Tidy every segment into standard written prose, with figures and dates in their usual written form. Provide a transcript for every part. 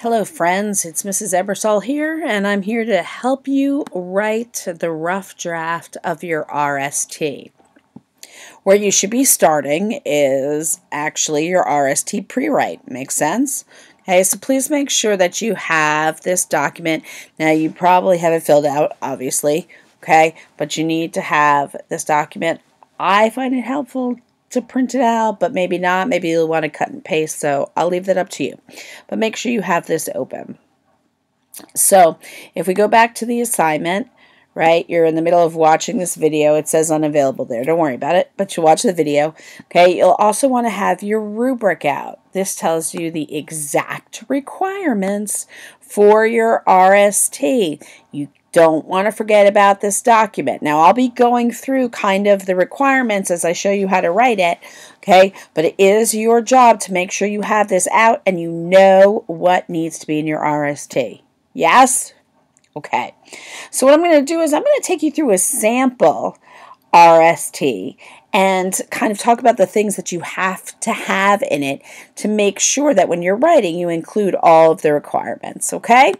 Hello friends, it's Mrs. Ebersol here, and I'm here to help you write the rough draft of your RST. Where you should be starting is actually your RST pre-write. Makes sense? Okay, so please make sure that you have this document. Now you probably have it filled out, obviously, okay, but you need to have this document. I find it helpful to print it out, but maybe not. Maybe you'll want to cut and paste, so I'll leave that up to you. But make sure you have this open. So if we go back to the assignment, right, you're in the middle of watching this video. It says unavailable there. Don't worry about it, but you watch the video. Okay, you'll also want to have your rubric out. This tells you the exact requirements for your RST. You don't want to forget about this document. Now, I'll be going through kind of the requirements as I show you how to write it, okay? But it is your job to make sure you have this out and you know what needs to be in your RST. Yes? Okay. So what I'm going to do is I'm going to take you through a sample RST and kind of talk about the things that you have to have in it to make sure that when you're writing, you include all of the requirements, okay?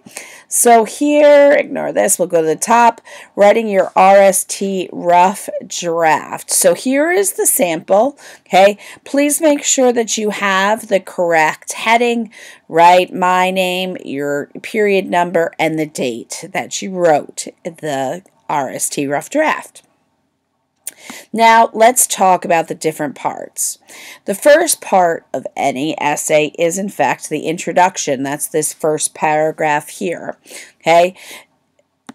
So here, ignore this, we'll go to the top, writing your RST rough draft. So here is the sample, okay? Please make sure that you have the correct heading, right? My name, your period number, and the date that you wrote the RST rough draft. Now, let's talk about the different parts. The first part of any essay is, in fact, the introduction. That's this first paragraph here, okay?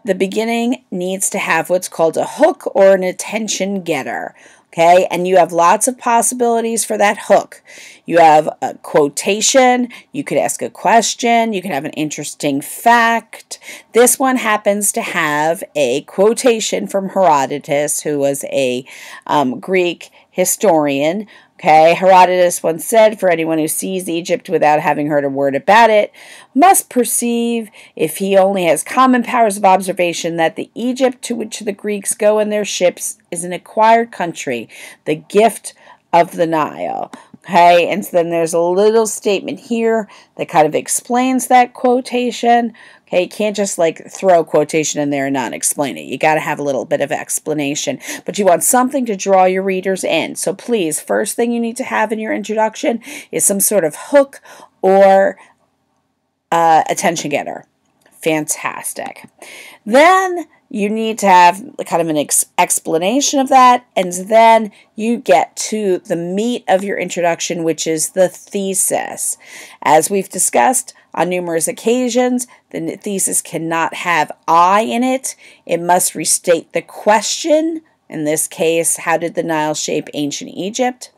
The beginning needs to have what's called a hook or an attention getter, okay? And you have lots of possibilities for that hook. You have a quotation, you could ask a question, you could have an interesting fact. This one happens to have a quotation from Herodotus, who was a Greek historian. Okay, Herodotus once said, "For anyone who sees Egypt without having heard a word about it must perceive, if he only has common powers of observation, that the Egypt to which the Greeks go in their ships is an acquired country, the gift of the Nile." Okay, and so then there's a little statement here that kind of explains that quotation. Okay, you can't just like throw a quotation in there and not explain it. You got to have a little bit of explanation, but you want something to draw your readers in. So please, first thing you need to have in your introduction is some sort of hook or attention getter. Fantastic. Then you need to have kind of an explanation of that, and then you get to the meat of your introduction, which is the thesis. As we've discussed on numerous occasions, the thesis cannot have I in it. It must restate the question. In this case, how did the Nile shape ancient Egypt?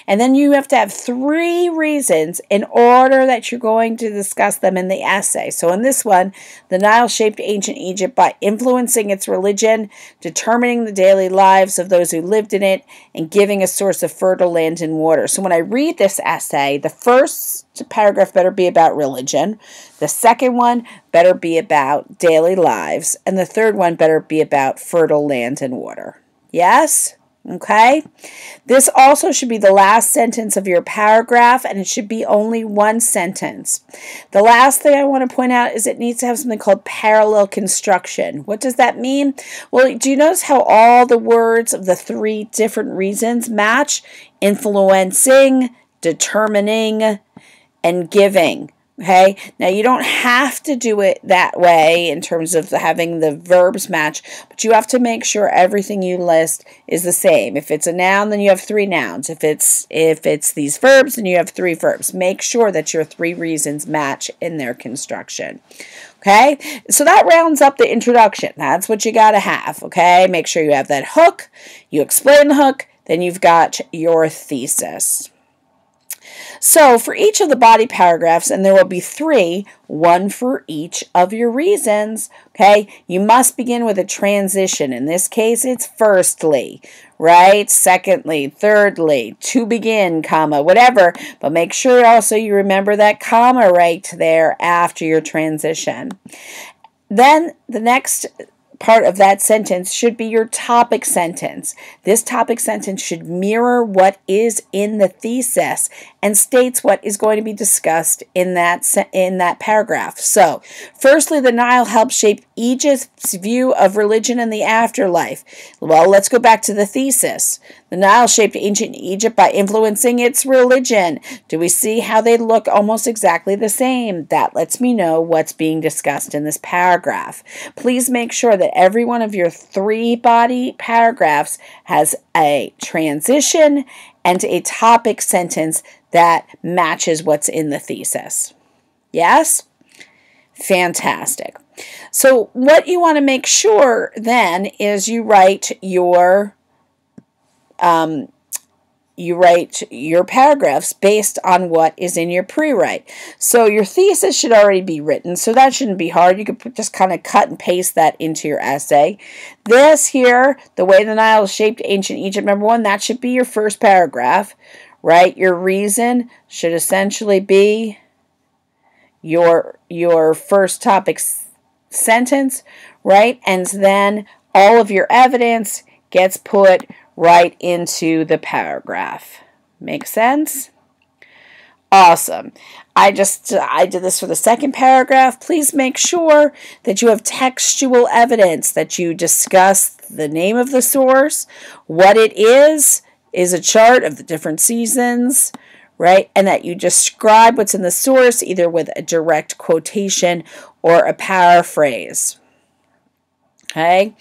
And then you have to have 3 reasons in order that you're going to discuss them in the essay. So in this one, the Nile shaped ancient Egypt by influencing its religion, determining the daily lives of those who lived in it, and giving a source of fertile land and water. So when I read this essay, the first paragraph better be about religion. The second one better be about daily lives. And the third one better be about fertile land and water. Yes? Okay, this also should be the last sentence of your paragraph, and it should be only one sentence. The last thing I want to point out is it needs to have something called parallel construction. What does that mean? Well, do you notice how all the words of the 3 different reasons match? Influencing, determining, and giving. Okay, now you don't have to do it that way in terms of having the verbs match, but you have to make sure everything you list is the same. If it's a noun, then you have 3 nouns. If it's these verbs, then you have 3 verbs. Make sure that your 3 reasons match in their construction. Okay, so that rounds up the introduction. That's what you got to have. Okay, make sure you have that hook. You explain the hook, then you've got your thesis. So for each of the body paragraphs, and there will be 3, one for each of your reasons, okay, you must begin with a transition. In this case, it's firstly, right? Secondly, thirdly, to begin, comma, whatever. But make sure also you remember that comma right there after your transition. Then the next part of that sentence should be your topic sentence. This topic sentence should mirror what is in the thesis and states what is going to be discussed in that paragraph. So, firstly, the Nile helped shape Egypt's view of religion and the afterlife. Well, let's go back to the thesis. The Nile shaped ancient Egypt by influencing its religion. Do we see how they look almost exactly the same? That lets me know what's being discussed in this paragraph. Please make sure that every one of your 3-body paragraphs has a transition and a topic sentence that matches what's in the thesis. Yes? Fantastic. So what you want to make sure then is you write your paragraphs based on what is in your pre-write. So your thesis should already be written, so that shouldn't be hard. You could just kind of cut and paste that into your essay. This here, the way the Nile shaped ancient Egypt, number 1, that should be your first paragraph, right? Your reason should essentially be your first topic sentence, right? And then all of your evidence gets put right into the paragraph. Make sense? Awesome. I did this for the second paragraph. Please make sure that you have textual evidence, that you discuss the name of the source, what it is a chart of the different seasons, right? And that you describe what's in the source either with a direct quotation or a paraphrase. Okay,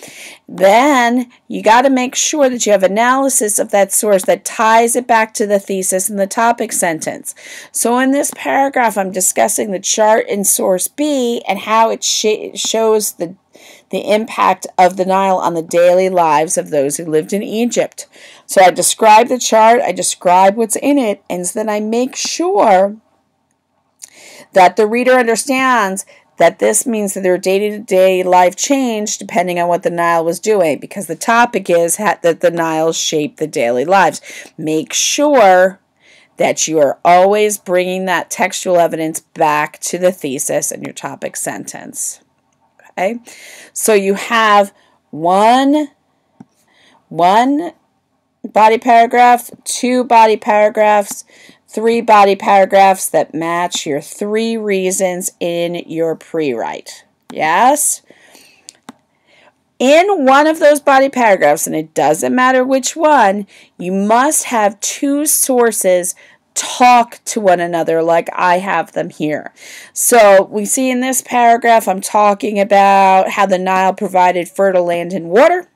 then you got to make sure that you have analysis of that source that ties it back to the thesis and the topic sentence. So in this paragraph, I'm discussing the chart in source B and how it shows the impact of the Nile on the daily lives of those who lived in Egypt. So I describe the chart, I describe what's in it, and then I make sure that the reader understands that this means that their day-to-day life changed depending on what the Nile was doing, because the topic is that the Nile shaped the daily lives. Make sure that you are always bringing that textual evidence back to the thesis and your topic sentence. Okay? So you have one body paragraph, 2 body paragraphs, 3 body paragraphs that match your 3 reasons in your pre-write. Yes? In one of those body paragraphs, and it doesn't matter which one, you must have 2 sources talk to one another like I have them here. So we see in this paragraph, I'm talking about how the Nile provided fertile land and water.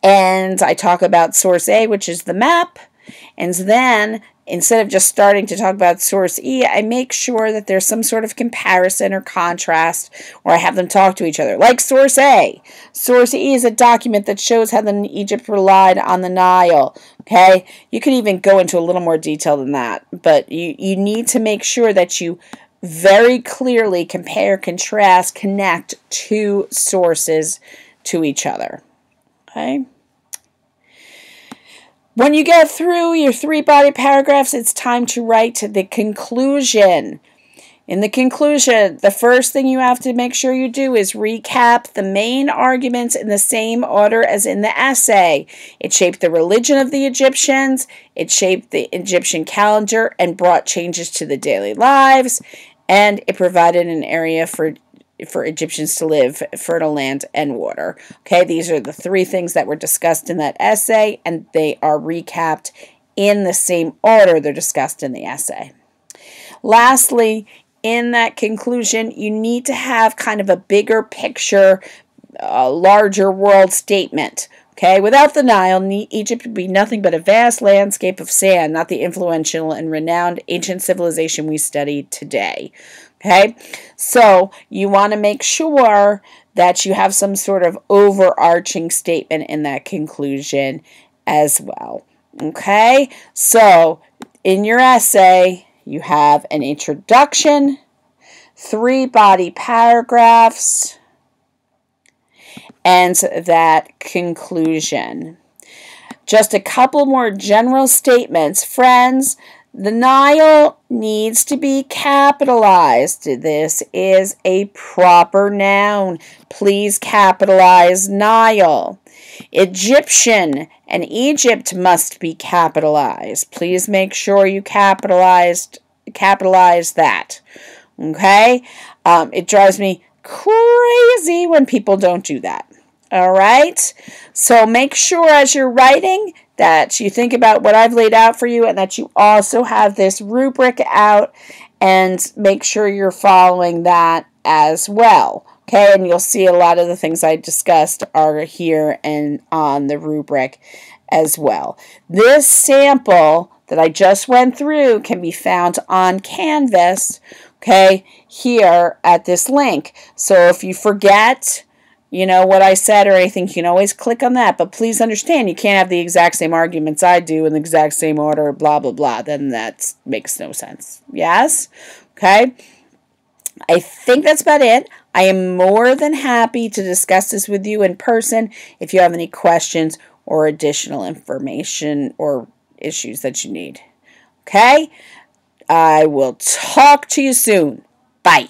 And I talk about source A, which is the map. And then instead of just starting to talk about source E, I make sure that there's some sort of comparison or contrast, or I have them talk to each other. Like source A. Source E is a document that shows how Egypt relied on the Nile. Okay? You can even go into a little more detail than that. But you need to make sure that you very clearly compare, contrast, connect 2 sources to each other. Okay? When you get through your 3 body paragraphs, it's time to write the conclusion. In the conclusion, the first thing you have to make sure you do is recap the main arguments in the same order as in the essay. It shaped the religion of the Egyptians, it shaped the Egyptian calendar and brought changes to the daily lives, and it provided an area for Egyptians to live, fertile land and water. Okay, these are the 3 things that were discussed in that essay, and they are recapped in the same order they're discussed in the essay. Lastly, in that conclusion, you need to have kind of a bigger picture, larger world statement. Okay, without the Nile, Egypt would be nothing but a vast landscape of sand, not the influential and renowned ancient civilization we study today. Okay, so you want to make sure that you have some sort of overarching statement in that conclusion as well. Okay, so in your essay, you have an introduction, 3 body paragraphs, and that conclusion. Just a couple more general statements. Friends, The Nile needs to be capitalized. This is a proper noun. Please capitalize Nile. Egyptian and Egypt must be capitalized. Please make sure you capitalize that. Okay? It drives me crazy when people don't do that. All right? So make sure as you're writing that you think about what I've laid out for you and that you also have this rubric out and make sure you're following that as well. Okay, and you'll see a lot of the things I discussed are here and on the rubric as well. This sample that I just went through can be found on Canvas, okay, here at this link. So if you forget, what I said or anything, you can always click on that. But please understand, you can't have the exact same arguments I do in the exact same order, blah, blah, blah. Then that makes no sense. Yes? Okay? I think that's about it. I am more than happy to discuss this with you in person if you have any questions or additional information or issues that you need. Okay? I will talk to you soon. Bye.